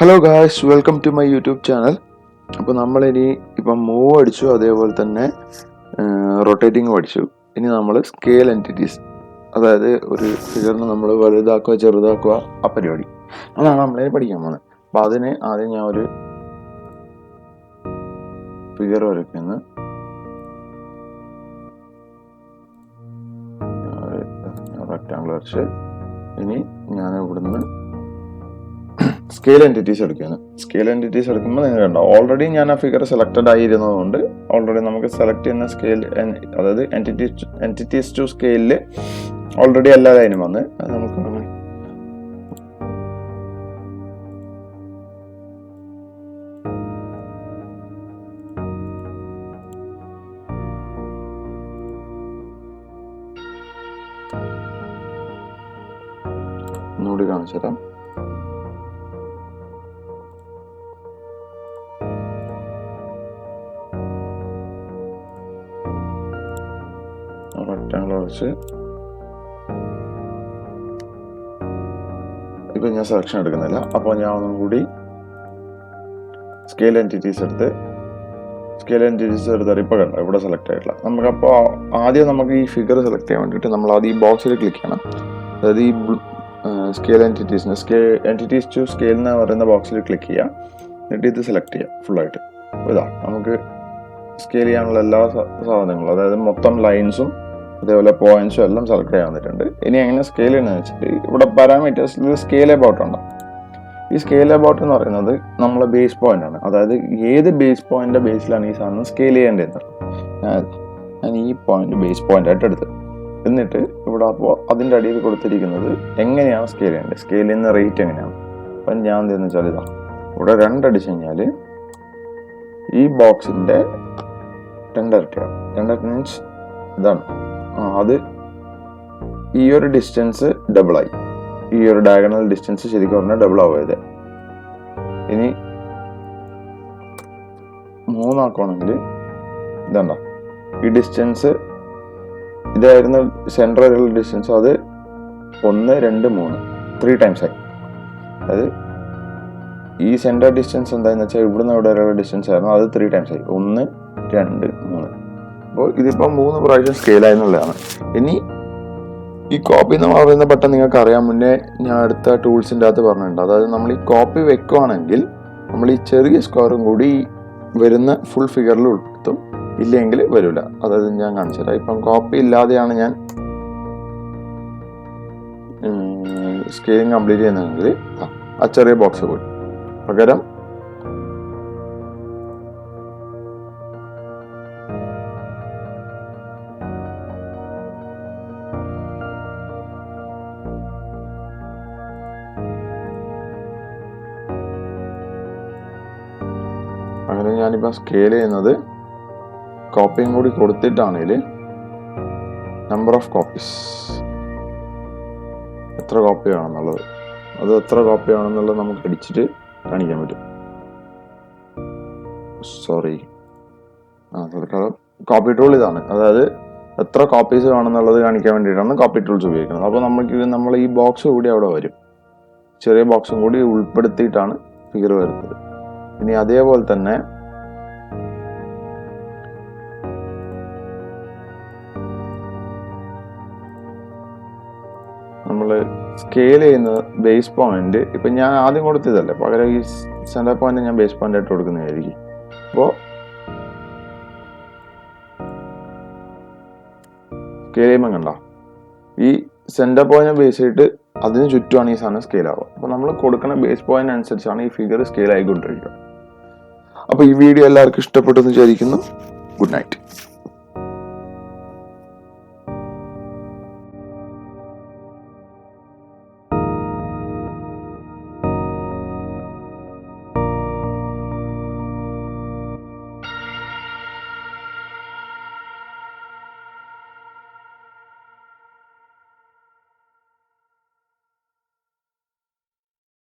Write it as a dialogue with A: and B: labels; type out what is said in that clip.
A: Hello guys, welcome to my YouTube channel. അപ്പോൾ നമ്മളിനി ഇപ്പം മൂവ് അടിച്ചു, അതേപോലെ തന്നെ റൊട്ടേറ്റിംഗ് പഠിച്ചു. ഇനി നമ്മൾ സ്കെയിൽ എൻറ്റിറ്റീസ്, അതായത് ഒരു ഫിഗറിന് നമ്മൾ വലുതാക്കുക ചെറുതാക്കുക ആ പരിപാടി, അതാണ് നമ്മളിനി പഠിക്കാൻ പോകുന്നത്. അപ്പോൾ അതിന് ആദ്യം ഞാൻ ഒരു ഫിഗർ വരയ്ക്കുന്നു. റെക്ടാങ്കിൾ വരച്ച് ഇനി ഞാൻ ഇവിടുന്ന് സ്കെയിൽ എൻറ്റിറ്റീസ് എടുക്കുകയാണ്. സ്കെയിൽ എൻറ്റിറ്റീസ് എടുക്കുമ്പോൾ നിങ്ങൾ കണ്ടോ, ഓൾറെഡി ഞാൻ ആ ഫിഗർ സെലക്റ്റഡ് ആയിരുന്നതുകൊണ്ട് ഓൾറെഡി നമുക്ക് സെലക്ട് ചെയ്യുന്ന സ്കെയിൽ, അതായത് എൻറ്റിറ്റീസ് ടു സ്കെയിലിൽ ഓൾറെഡി അല്ലാതെ അതിന് വന്ന് അത് നമുക്ക് ഒന്നുകൂടി കാണിച്ചു തരാം. റെക്ടാങ്കിൾ വരച്ച് ഇപ്പം ഞാൻ സെലക്ഷൻ എടുക്കുന്നില്ല. അപ്പോൾ ഞാൻ ഒന്നും കൂടി സ്കെയിൽ എൻറ്റിറ്റീസ് എടുത്താൽ ഇപ്പോൾ കണ്ടോ ഇവിടെ സെലക്ട് ആയിട്ടില്ല. നമുക്കപ്പോൾ ആദ്യം നമുക്ക് ഈ ഫിഗർ സെലക്ട് ചെയ്യാൻ വേണ്ടിയിട്ട് നമ്മൾ ആദ്യം ഈ ബോക്സിൽ ക്ലിക്ക് ചെയ്യണം. അതായത് ഈ സ്കെയിൽ എൻറ്റിറ്റീസ് ടു സ്കെയിൽ എന്ന് പറയുന്ന ബോക്സിൽ ക്ലിക്ക് ചെയ്യാം. എന്നിട്ട് ഇത് സെലക്ട് ചെയ്യാം ഫുള്ളായിട്ട്. ഇതാ നമുക്ക് സ്കെയിൽ ചെയ്യാനുള്ള എല്ലാ സാധനങ്ങളും, അതായത് മൊത്തം ലൈൻസും അതേപോലെ പോയിന്റ്സും എല്ലാം സെലക്ട് ചെയ്യാൻ വന്നിട്ടുണ്ട്. ഇനി എങ്ങനെ സ്കെയിൽ ചെയ്യുന്നതെന്ന് വെച്ചിട്ട് ഇവിടെ പാരാമീറ്റേഴ്സിൽ സ്കെയിൽ എബൌട്ട് ഉണ്ട്. ഈ സ്കെയിൽ എബൌട്ട് എന്ന് പറയുന്നത് നമ്മളെ ബേസ് പോയിന്റ് ആണ്. അതായത് ഏത് ബേസ് പോയിന്റിന്റെ ബേസിലാണ് ഈ സാധനം സ്കെയിൽ ചെയ്യേണ്ടത്. ഞാൻ ഈ പോയിന്റ് ബേസ് പോയിന്റ് ആയിട്ട് എടുത്ത്, എന്നിട്ട് ഇവിടെ അപ്പോൾ അതിൻ്റെ അടിയിൽ കൊടുത്തിരിക്കുന്നത് എങ്ങനെയാണ് സ്കെയിൽ ചെയ്യേണ്ടത്, സ്കെയിൽ ചെയ്യുന്ന റേറ്റ് എങ്ങനെയാണ്. അപ്പം ഞാൻ എന്തെന്ന് വെച്ചാൽ ഇതാ ഇവിടെ 2 അടിച്ചു കഴിഞ്ഞാൽ ഈ ബോക്സിന്റെ 2 ഇരട്ടിയാണ്. 2 മീൻസ് ഇതാണ്. അത് ഈ ഒരു ഡിസ്റ്റൻസ് ഡബിളായി. ഈ ഒരു ഡയഗണൽ ഡിസ്റ്റൻസ് ശരിക്കും പറഞ്ഞാൽ ഡബിൾ ആവുന്നത്. ഇനി 3 ആക്കുകയാണെങ്കിൽ ഇതണ്ട, ഈ ഡിസ്റ്റൻസ് ഇതായിരുന്നു സെൻട്രൽ വരെയുള്ള ഡിസ്റ്റൻസ്, അത് 1, 2, 3 3 ടൈംസ് ആയി. അതായത് ഈ സെൻട്രൽ ഡിസ്റ്റൻസ് എന്താണെന്ന് വെച്ചാൽ ഇവിടുന്ന് ഇവിടെ വരെയുള്ള ഡിസ്റ്റൻസ് ആയിരുന്നു, അത് 3 ടൈംസ് ആയി. 1, 2, 3. അപ്പോൾ ഇതിപ്പോൾ 3 പ്രാവശ്യം സ്കെയിലായി എന്നുള്ളതാണ്. ഇനി ഈ കോപ്പി എന്ന് പറയുന്ന ബട്ടൺ നിങ്ങൾക്ക് അറിയാം, മുന്നേ ഞാൻ അടുത്ത ടൂൾസിൻ്റെ അകത്ത് പറഞ്ഞിട്ടുണ്ട്. അതായത് നമ്മൾ ഈ കോപ്പി വെക്കുവാണെങ്കിൽ നമ്മൾ ഈ ചെറിയ സ്ക്വയറും കൂടി വരുന്ന ഫുൾ ഫിഗറിൽ ഉൾപ്പെടുത്തും, ഇല്ലെങ്കിൽ വരില്ല. അതായത് ഞാൻ കാണിച്ചു തരാം. ഇപ്പം കോപ്പി ഇല്ലാതെയാണ് ഞാൻ സ്കെയിലിംഗ് കംപ്ലീറ്റ് ചെയ്യുന്നതെങ്കിൽ ആ ചെറിയ ബോക്സ് പോയി, പകരം അങ്ങനെ ഞാനിപ്പോൾ സ്കെയിൽ ചെയ്യുന്നത് കോപ്പിയും കൂടി കൊടുത്തിട്ടാണെങ്കിൽ നമ്പർ ഓഫ് കോപ്പീസ്, എത്ര കോപ്പി വേണമെന്നുള്ളത്, അത് എത്ര കോപ്പി വേണമെന്നുള്ളത് നമുക്ക് അടിച്ചിട്ട് കാണിക്കാൻ പറ്റും. കോപ്പി ടൂൾ ഇതാണ്. അതായത് എത്ര കോപ്പീസ് വേണമെന്നുള്ളത് കാണിക്കാൻ വേണ്ടിയിട്ടാണ് കോപ്പി ടൂൾസ് ഉപയോഗിക്കുന്നത്. അപ്പോൾ നമ്മൾ ഈ ബോക്സ് കൂടി അവിടെ വരും, ചെറിയ ബോക്സും കൂടി ഉൾപ്പെടുത്തിയിട്ടാണ് ഫിഗർ വരുന്നത്. ഇനി അതേപോലെ തന്നെ നമ്മൾ സ്കെയിൽ ചെയ്യുന്ന ബേസ് പോയിന്റ് ഇപ്പം ഞാൻ ആദ്യം കൊടുത്തതല്ലേ, പകരം ഈ സെൻറ്റർ പോയിന്റ് ഞാൻ ബേസ് പോയിന്റ് ആയിട്ട് കൊടുക്കുന്നതായിരിക്കും. അപ്പോൾ സ്കെയിൽ ചെയ്യുമ്പോൾ കണ്ട ഈ സെൻറ്റർ പോയിന്റ് ബേസ് ചെയ്തിട്ട് അതിന് ചുറ്റുമാണ് ഈ സാധനം സ്കെയിൽ ആവുക. അപ്പോൾ നമ്മൾ കൊടുക്കുന്ന ബേസ് പോയിന്റ് അനുസരിച്ചാണ് ഈ ഫിഗർ സ്കെയിൽ ആയിക്കൊണ്ടിരിക്കുക. അപ്പോൾ ഈ വീഡിയോ എല്ലാവർക്കും ഇഷ്ടപ്പെട്ടു എന്ന് വിചാരിക്കുന്നു. Good night.